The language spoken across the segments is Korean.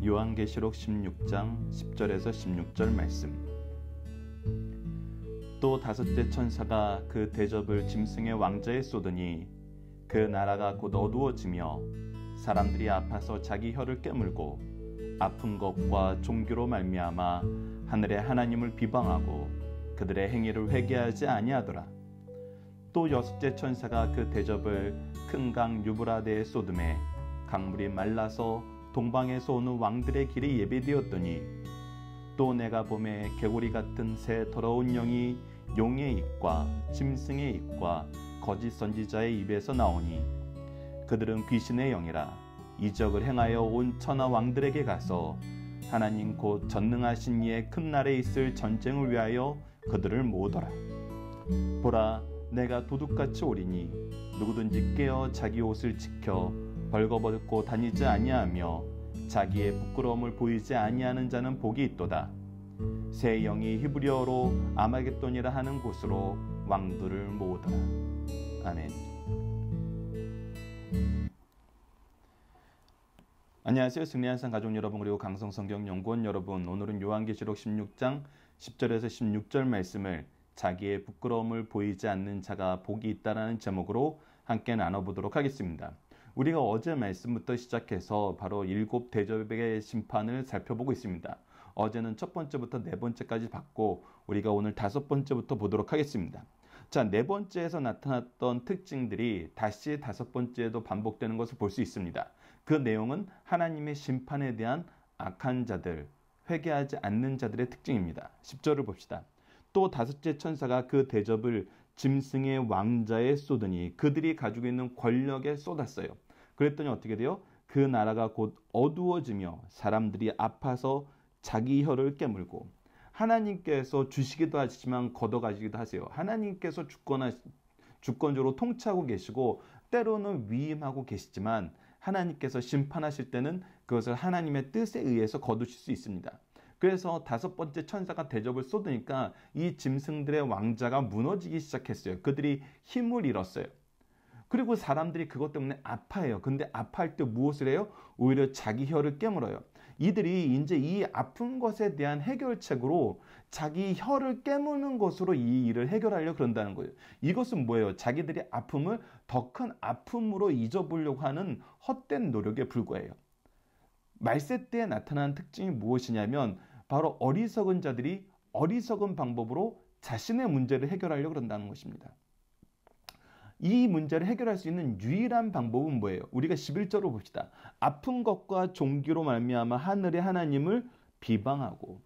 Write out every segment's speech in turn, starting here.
요한계시록 16장 10절에서 16절 말씀. 또 다섯째 천사가 그 대접을 짐승의 왕자에 쏟으니 그 나라가 곧 어두워지며 사람들이 아파서 자기 혀를 깨물고 아픈 것과 종교로 말미암아 하늘의 하나님을 비방하고 그들의 행위를 회개하지 아니하더라. 또 여섯째 천사가 그 대접을 큰 강 유브라데에 쏟음에 강물이 말라서 동방에서 오는 왕들의 길이 예배되었더니 또 내가 보매 개구리 같은 새 더러운 영이 용의 입과 짐승의 입과 거짓 선지자의 입에서 나오니 그들은 귀신의 영이라 이적을 행하여 온 천하 왕들에게 가서 하나님 곧 전능하신 이의 큰 날에 있을 전쟁을 위하여 그들을 모으더라. 보라, 내가 도둑같이 오리니 누구든지 깨어 자기 옷을 지켜 벌거벗고 다니지 아니하며 자기의 부끄러움을 보이지 아니하는 자는 복이 있도다. 새 영이 히브리어로 아마겟돈이라 하는 곳으로 왕들을 모으더라. 아멘. 안녕하세요. 승리한산 가족 여러분, 그리고 강성성경연구원 여러분. 오늘은 요한계시록 16장 10절에서 16절 말씀을 자기의 부끄러움을 보이지 않는 자가 복이 있다라는 제목으로 함께 나눠보도록 하겠습니다. 우리가 어제 말씀부터 시작해서 바로 7 대접의 심판을 살펴보고 있습니다. 어제는 첫 번째부터 네 번째까지 봤고 우리가 오늘 5번째부터 보도록 하겠습니다. 자, 네 번째에서 나타났던 특징들이 다시 5번째에도 반복되는 것을 볼 수 있습니다. 그 내용은 하나님의 심판에 대한 악한 자들, 회개하지 않는 자들의 특징입니다. 10절을 봅시다. 또 다섯째 천사가 그 대접을 짐승의 왕자에 쏟으니 그들이 가지고 있는 권력에 쏟았어요. 그랬더니 어떻게 돼요? 그 나라가 곧 어두워지며 사람들이 아파서 자기 혀를 깨물고, 하나님께서 주시기도 하시지만 걷어가시기도 하세요. 하나님께서 주권적으로 통치하고 계시고 때로는 위임하고 계시지만 하나님께서 심판하실 때는 그것을 하나님의 뜻에 의해서 거두실 수 있습니다. 그래서 5번째 천사가 대접을 쏟으니까 이 짐승들의 왕자가 무너지기 시작했어요. 그들이 힘을 잃었어요. 그리고 사람들이 그것 때문에 아파해요. 근데 아파할 때 무엇을 해요? 오히려 자기 혀를 깨물어요. 이들이 이제 이 아픈 것에 대한 해결책으로 자기 혀를 깨무는 것으로 이 일을 해결하려고 그런다는 거예요. 이것은 뭐예요? 자기들이 아픔을 더 큰 아픔으로 잊어보려고 하는 헛된 노력에 불과해요. 말세 때에 나타나는 특징이 무엇이냐면 바로 어리석은 자들이 어리석은 방법으로 자신의 문제를 해결하려고 그런다는 것입니다. 이 문제를 해결할 수 있는 유일한 방법은 뭐예요? 우리가 11절을 봅시다. 아픈 것과 종기로 말미암아 하늘의 하나님을 비방하고.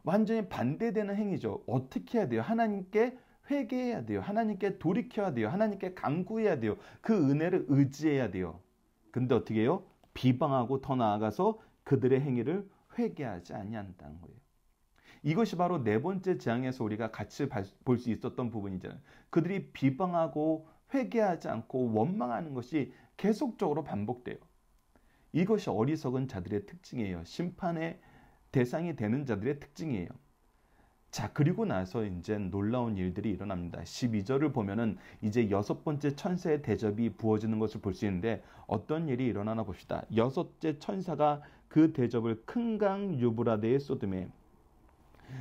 완전히 반대되는 행위죠. 어떻게 해야 돼요? 하나님께 회개해야 돼요. 하나님께 돌이켜야 돼요. 하나님께 간구해야 돼요. 그 은혜를 의지해야 돼요. 근데 어떻게 해요? 비방하고 더 나아가서 그들의 행위를 회개하지 아니한다는 거예요. 이것이 바로 네 번째 재앙에서 우리가 같이 볼 수 있었던 부분이잖아요. 그들이 비방하고 회개하지 않고 원망하는 것이 계속적으로 반복돼요. 이것이 어리석은 자들의 특징이에요. 심판의 대상이 되는 자들의 특징이에요. 자, 그리고 나서 이제 놀라운 일들이 일어납니다. 12절을 보면은 이제 6번째 천사의 대접이 부어지는 것을 볼 수 있는데 어떤 일이 일어나나 봅시다. 6째 천사가 그 대접을 큰 강 유브라데에 쏟음에.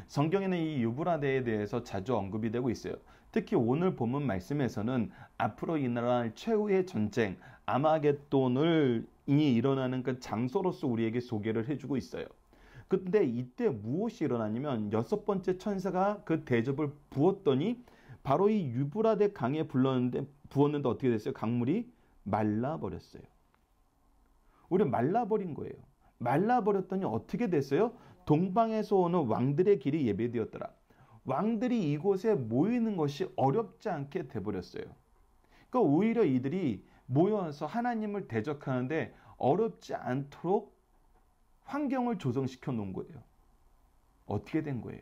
성경에는 이 유브라데에 대해서 자주 언급이 되고 있어요. 특히 오늘 본문 말씀에서는 앞으로 일어날 최후의 전쟁 아마겟돈이 일어나는 그 장소로서 우리에게 소개를 해주고 있어요. 근데 이때 무엇이 일어나냐면 6번째 천사가 그 대접을 부었더니 바로 이 유브라데 강에 부었는데 어떻게 됐어요? 강물이 말라버렸어요. 우리 말라버린 거예요. 말라버렸더니 어떻게 됐어요? 동방에서 오는 왕들의 길이 예배되었더라. 왕들이 이곳에 모이는 것이 어렵지 않게 돼버렸어요. 그러니까 오히려 이들이 모여서 하나님을 대적하는데 어렵지 않도록 환경을 조성시켜 놓은 거예요. 어떻게 된 거예요?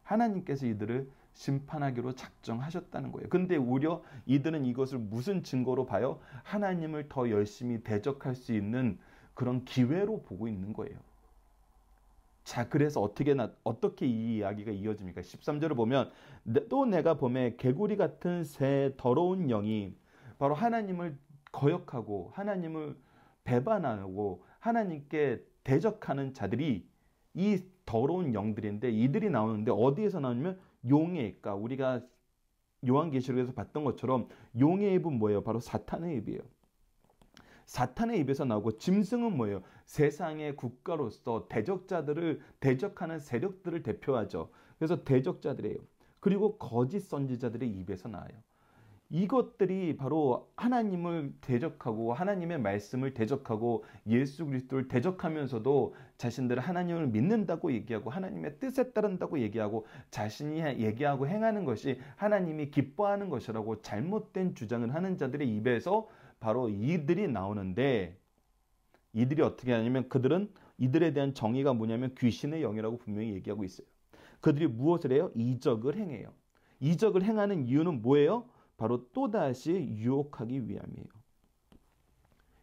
하나님께서 이들을 심판하기로 작정하셨다는 거예요. 근데 오히려 이들은 이것을 무슨 증거로 봐요? 하나님을 더 열심히 대적할 수 있는 그런 기회로 보고 있는 거예요. 자, 그래서 어떻게 이 이야기가 이어집니까? 13절을 보면 또 내가 보매 개구리 같은 새 더러운 영이 바로 하나님을 거역하고 하나님을 배반하고 하나님께 대적하는 자들이 이 더러운 영들인데, 이들이 나오는데 어디에서 나오냐면 용의 입과, 우리가 요한계시록에서 봤던 것처럼 용의 입은 뭐예요? 바로 사탄의 입이에요. 사탄의 입에서 나오고, 짐승은 뭐예요? 세상의 국가로서 대적자들을 대적하는 세력들을 대표하죠. 그래서 대적자들이에요. 그리고 거짓 선지자들의 입에서 나와요. 이것들이 바로 하나님을 대적하고 하나님의 말씀을 대적하고 예수 그리스도를 대적하면서도 자신들은 하나님을 믿는다고 얘기하고 하나님의 뜻에 따른다고 얘기하고 자신이 얘기하고 행하는 것이 하나님이 기뻐하는 것이라고 잘못된 주장을 하는 자들의 입에서 바로 이들이 나오는데, 이들이 어떻게 하냐면, 그들은 이들에 대한 정의가 뭐냐면 귀신의 영이라고 분명히 얘기하고 있어요. 그들이 무엇을 해요? 이적을 행해요. 이적을 행하는 이유는 뭐예요? 바로 또다시 유혹하기 위함이에요.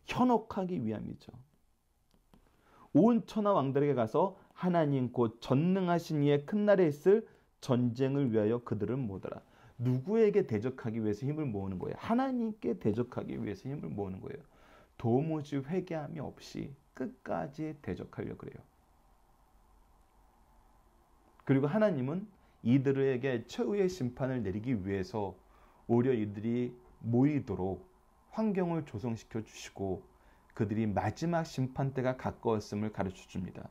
현혹하기 위함이죠. 온 천하 왕들에게 가서 하나님 곧 전능하신 이의 큰 날에 있을 전쟁을 위하여 그들을 모으더라. 누구에게 대적하기 위해서 힘을 모으는 거예요? 하나님께 대적하기 위해서 힘을 모으는 거예요. 도무지 회개함이 없이 끝까지 대적하려고 그래요. 그리고 하나님은 이들에게 최후의 심판을 내리기 위해서 오히려 이들이 모이도록 환경을 조성시켜 주시고 그들이 마지막 심판 때가 가까웠음을 가르쳐 줍니다.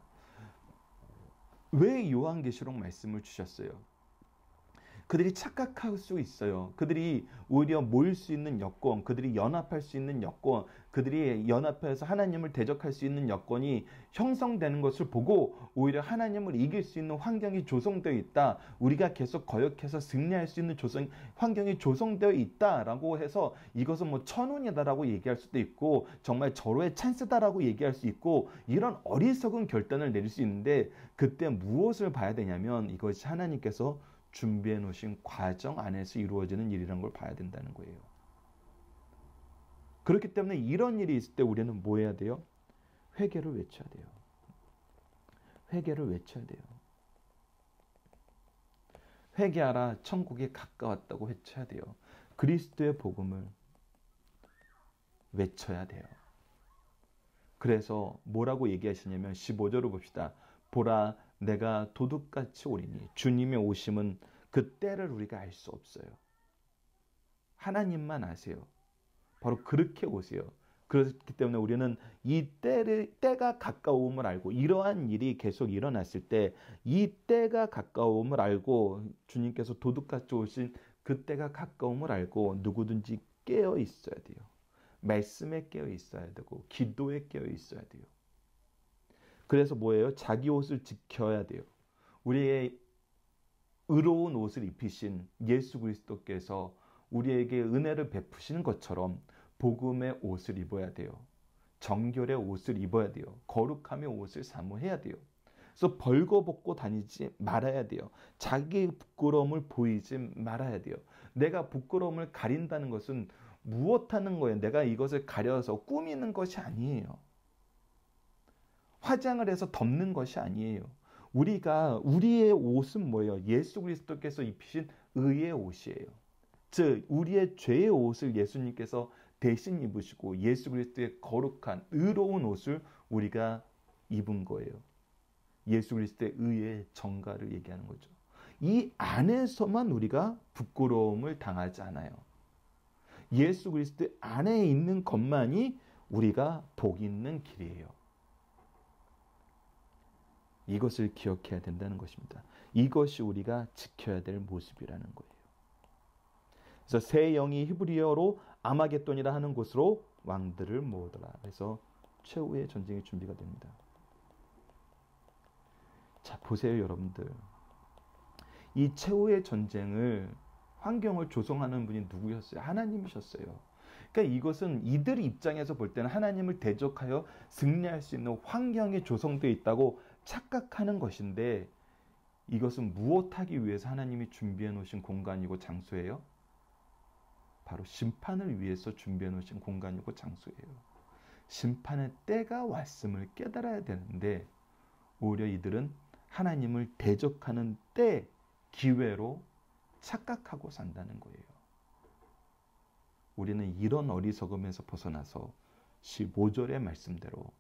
왜 요한계시록 말씀을 주셨어요? 그들이 착각할 수 있어요. 그들이 오히려 모일 수 있는 여건, 그들이 연합할 수 있는 여건, 그들이 연합해서 하나님을 대적할 수 있는 여건이 형성되는 것을 보고 오히려 하나님을 이길 수 있는 환경이 조성되어 있다. 우리가 계속 거역해서 승리할 수 있는 환경이 조성되어 있다라고 해서 이것은 뭐 천운이다라고 얘기할 수도 있고 정말 절호의 찬스다라고 얘기할 수 있고 이런 어리석은 결단을 내릴 수 있는데, 그때 무엇을 봐야 되냐면 이것이 하나님께서 준비해 놓으신 과정 안에서 이루어지는 일이라는 걸 봐야 된다는 거예요. 그렇기 때문에 이런 일이 있을 때 우리는 뭐 해야 돼요? 회개를 외쳐야 돼요. 회개를 외쳐야 돼요. 회개하라, 천국이 가까웠다고 외쳐야 돼요. 그리스도의 복음을 외쳐야 돼요. 그래서 뭐라고 얘기하시냐면 15절을 봅시다. 보라, 내가 도둑같이 오리니. 주님의 오심은 그 때를 우리가 알 수 없어요. 하나님만 아세요. 바로 그렇게 오세요. 그렇기 때문에 우리는 이 때가 가까움을 알고, 이러한 일이 계속 일어났을 때 이 때가 가까움을 알고, 주님께서 도둑같이 오신 그 때가 가까움을 알고 누구든지 깨어 있어야 돼요. 말씀에 깨어 있어야 되고 기도에 깨어 있어야 돼요. 그래서 뭐예요? 자기 옷을 지켜야 돼요. 우리의 의로운 옷을 입히신 예수 그리스도께서 우리에게 은혜를 베푸시는 것처럼 복음의 옷을 입어야 돼요. 정결의 옷을 입어야 돼요. 거룩함의 옷을 사모해야 돼요. 그래서 벌거벗고 다니지 말아야 돼요. 자기의 부끄러움을 보이지 말아야 돼요. 내가 부끄러움을 가린다는 것은 무엇하는 거예요? 내가 이것을 가려서 꾸미는 것이 아니에요. 화장을 해서 덮는 것이 아니에요. 우리의 옷은 뭐예요? 예수 그리스도께서 입히신 의의 옷이에요. 즉 우리의 죄의 옷을 예수님께서 대신 입으시고 예수 그리스도의 거룩한 의로운 옷을 우리가 입은 거예요. 예수 그리스도의 의의 정가를 얘기하는 거죠. 이 안에서만 우리가 부끄러움을 당하지 않아요. 예수 그리스도 안에 있는 것만이 우리가 복 있는 길이에요. 이것을 기억해야 된다는 것입니다. 이것이 우리가 지켜야 될 모습이라는 거예요. 그래서 새 영이 히브리어로 아마겟돈이라 하는 곳으로 왕들을 모으더라. 그래서 최후의 전쟁이 준비가 됩니다. 자, 보세요, 여러분들. 이 최후의 전쟁을 환경을 조성하는 분이 누구였어요? 하나님이셨어요. 그러니까 이것은 이들 입장에서 볼 때는 하나님을 대적하여 승리할 수 있는 환경이 조성되어 있다고 착각하는 것인데, 이것은 무엇하기 위해서 하나님이 준비해 놓으신 공간이고 장소예요? 바로 심판을 위해서 준비해 놓으신 공간이고 장소예요. 심판의 때가 왔음을 깨달아야 되는데 오히려 이들은 하나님을 대적하는 때, 기회로 착각하고 산다는 거예요. 우리는 이런 어리석음에서 벗어나서 15절의 말씀대로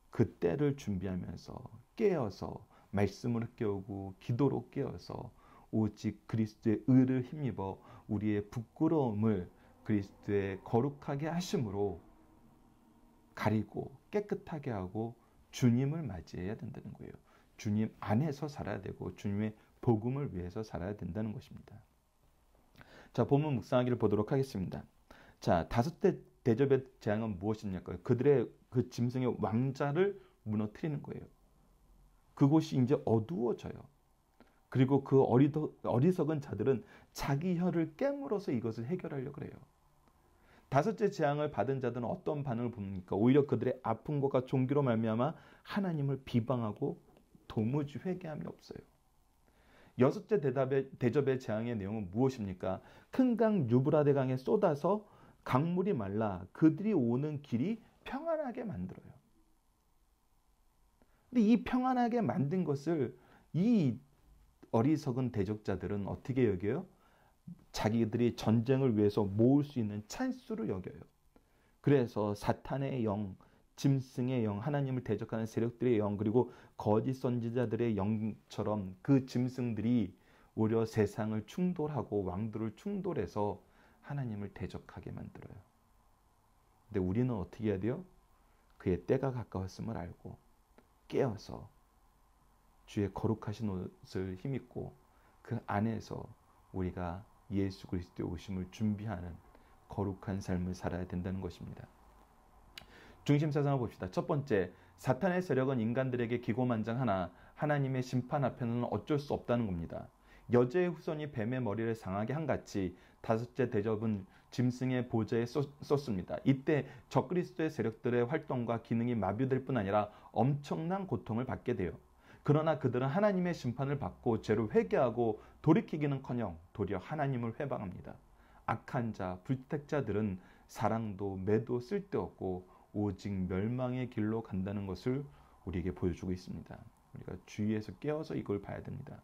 그 때를 준비하면서 깨어서 말씀으로 깨우고 기도로 깨어서 오직 그리스도의 의를 힘입어 우리의 부끄러움을 그리스도의 거룩하게 하심으로 가리고 깨끗하게 하고 주님을 맞이해야 된다는 거예요. 주님 안에서 살아야 되고 주님의 복음을 위해서 살아야 된다는 것입니다. 자, 본문 묵상하기를 보도록 하겠습니다. 자, 다섯째 대접의 재앙은 무엇이냐고요? 그들의 그 짐승의 왕자를 무너뜨리는 거예요. 그곳이 이제 어두워져요. 그리고 그 어리석은 자들은 자기 혀를 깨물어서 이것을 해결하려고 해요. 다섯째 재앙을 받은 자들은 어떤 반응을 보입니까? 오히려 그들의 아픔과 종기로 말미암아 하나님을 비방하고 도무지 회개함이 없어요. 여섯째 대접의 재앙의 내용은 무엇입니까? 큰 강 유브라데 강에 쏟아서 강물이 말라 그들이 오는 길이 평안하게 만들어요. 근데 이 평안하게 만든 것을 이 어리석은 대적자들은 어떻게 여겨요? 자기들이 전쟁을 위해서 모을 수 있는 찬스로 여겨요. 그래서 사탄의 영, 짐승의 영, 하나님을 대적하는 세력들의 영, 그리고 거짓 선지자들의 영처럼 그 짐승들이 오히려 세상을 충돌하고 왕들을 충돌해서 하나님을 대적하게 만들어요. 근데 우리는 어떻게 해야 돼요? 그의 때가 가까웠음을 알고 깨어서 주의 거룩하신 옷을 힘입고 그 안에서 우리가 예수 그리스도의 오심을 준비하는 거룩한 삶을 살아야 된다는 것입니다. 중심 사상을 봅시다. 첫 번째, 사탄의 세력은 인간들에게 기고만장하나 하나님의 심판 앞에는 어쩔 수 없다는 겁니다. 여자의 후손이 뱀의 머리를 상하게 한같이 다섯째 대접은 짐승의 보좌에 쏟습니다. 이때 적그리스도의 세력들의 활동과 기능이 마비될 뿐 아니라 엄청난 고통을 받게 돼요. 그러나 그들은 하나님의 심판을 받고 죄를 회개하고 돌이키기는커녕 도리어 하나님을 회방합니다. 악한 자, 불택자들은 사랑도 매도 쓸데없고 오직 멸망의 길로 간다는 것을 우리에게 보여주고 있습니다. 우리가 주위에서 깨어서 이걸 봐야 됩니다.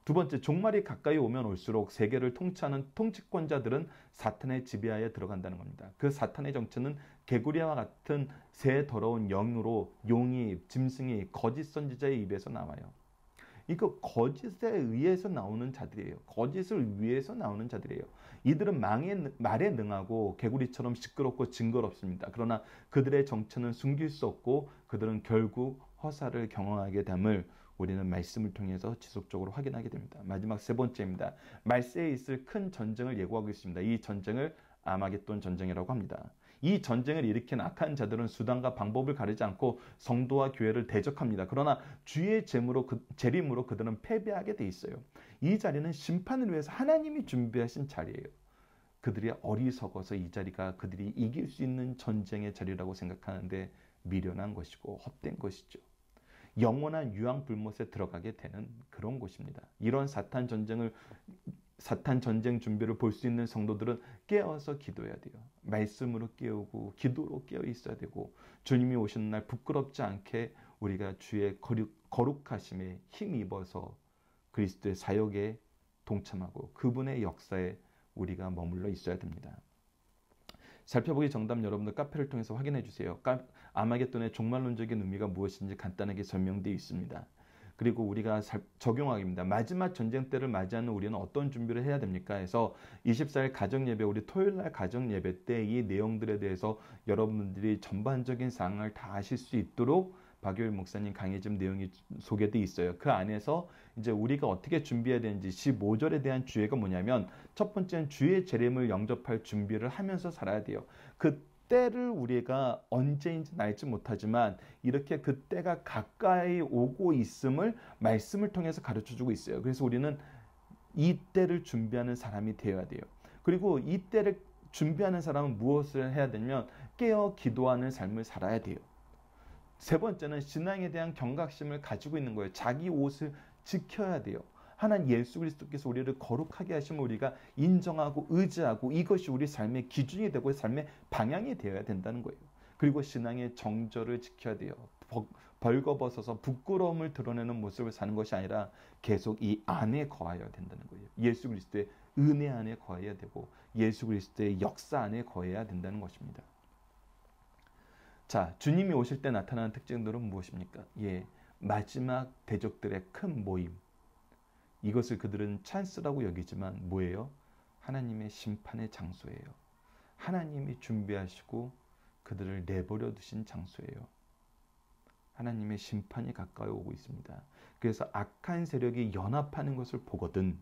두 번째, 종말이 가까이 오면 올수록 세계를 통치하는 통치권자들은 사탄의 지배하에 들어간다는 겁니다. 그 사탄의 정체는 개구리와 같은 새 더러운 영으로 용이, 짐승이 거짓 선지자의 입에서 나와요. 이거 거짓에 의해서 나오는 자들이에요. 거짓을 위해서 나오는 자들이에요. 이들은 말에 능하고 개구리처럼 시끄럽고 징그럽습니다. 그러나 그들의 정체는 숨길 수 없고 그들은 결국 허사를 경험하게 됨을 우리는 말씀을 통해서 지속적으로 확인하게 됩니다. 마지막 세 번째입니다. 말세에 있을 큰 전쟁을 예고하고 있습니다. 이 전쟁을 아마겟돈 전쟁이라고 합니다. 이 전쟁을 일으킨 악한 자들은 수단과 방법을 가리지 않고 성도와 교회를 대적합니다. 그러나 주의 재림으로 그들은 패배하게 돼 있어요. 이 자리는 심판을 위해서 하나님이 준비하신 자리예요. 그들이 어리석어서 이 자리가 그들이 이길 수 있는 전쟁의 자리라고 생각하는데 미련한 것이고 헛된 것이죠. 영원한 유황불못에 들어가게 되는 그런 곳입니다. 이런 사탄 전쟁 준비를 볼 수 있는 성도들은 깨어서 기도해야 돼요. 말씀으로 깨우고 기도로 깨어 있어야 되고 주님이 오시는 날 부끄럽지 않게 우리가 주의 거룩하심에 힘입어서 그리스도의 사역에 동참하고 그분의 역사에 우리가 머물러 있어야 됩니다. 살펴보기 정답 여러분들 카페를 통해서 확인해 주세요. 아마겟돈의 종말론적인 의미가 무엇인지 간단하게 설명되어 있습니다. 그리고 우리가 적용하기입니다. 마지막 전쟁 때를 맞이하는 우리는 어떤 준비를 해야 됩니까? 해서 24일 가정예배, 우리 토요일날 가정예배 때 이 내용들에 대해서 여러분들이 전반적인 사항을 다 아실 수 있도록 박효일 목사님 강의집 내용이 소개되어 있어요. 그 안에서 이제 우리가 어떻게 준비해야 되는지 15절에 대한 주의가 뭐냐면 첫 번째는 주의 재림을 영접할 준비를 하면서 살아야 돼요. 그 때를 우리가 언제인지 알지 못하지만 이렇게 그 때가 가까이 오고 있음을 말씀을 통해서 가르쳐주고 있어요. 그래서 우리는 이 때를 준비하는 사람이 되어야 돼요. 그리고 이 때를 준비하는 사람은 무엇을 해야 되냐면 깨어 기도하는 삶을 살아야 돼요. 세 번째는 신앙에 대한 경각심을 가지고 있는 거예요. 자기 옷을 지켜야 돼요. 하나님 예수 그리스도께서 우리를 거룩하게 하시면 우리가 인정하고 의지하고 이것이 우리 삶의 기준이 되고 삶의 방향이 되어야 된다는 거예요. 그리고 신앙의 정절을 지켜야 돼요. 벌거벗어서 부끄러움을 드러내는 모습을 사는 것이 아니라 계속 이 안에 거하여야 된다는 거예요. 예수 그리스도의 은혜 안에 거해야 되고 예수 그리스도의 역사 안에 거해야 된다는 것입니다. 자, 주님이 오실 때 나타나는 특징들은 무엇입니까? 예, 마지막 대적들의 큰 모임. 이것을 그들은 찬스라고 여기지만 뭐예요? 하나님의 심판의 장소예요. 하나님이 준비하시고 그들을 내버려 두신 장소예요. 하나님의 심판이 가까이 오고 있습니다. 그래서 악한 세력이 연합하는 것을 보거든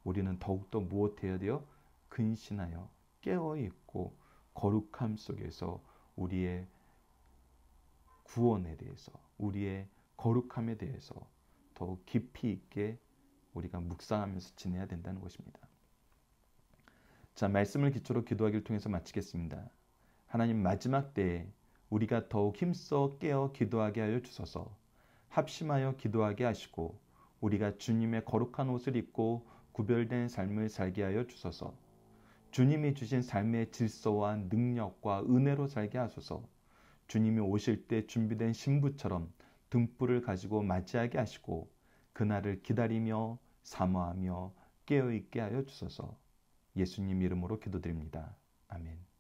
우리는 더욱더 무엇해야 돼요? 근신하여 깨어있고 거룩함 속에서 우리의 구원에 대해서, 우리의 거룩함에 대해서 더욱 깊이 있게 우리가 묵상하면서 지내야 된다는 것입니다. 자, 말씀을 기초로 기도하기를 통해서 마치겠습니다. 하나님, 마지막 때에 우리가 더욱 힘써 깨어 기도하게 하여 주소서. 합심하여 기도하게 하시고 우리가 주님의 거룩한 옷을 입고 구별된 삶을 살게 하여 주소서. 주님이 주신 삶의 질서와 능력과 은혜로 살게 하소서. 주님이 오실 때 준비된 신부처럼 등불을 가지고 맞이하게 하시고 그날을 기다리며 사모하며 깨어있게 하여 주소서. 예수님 이름으로 기도드립니다. 아멘.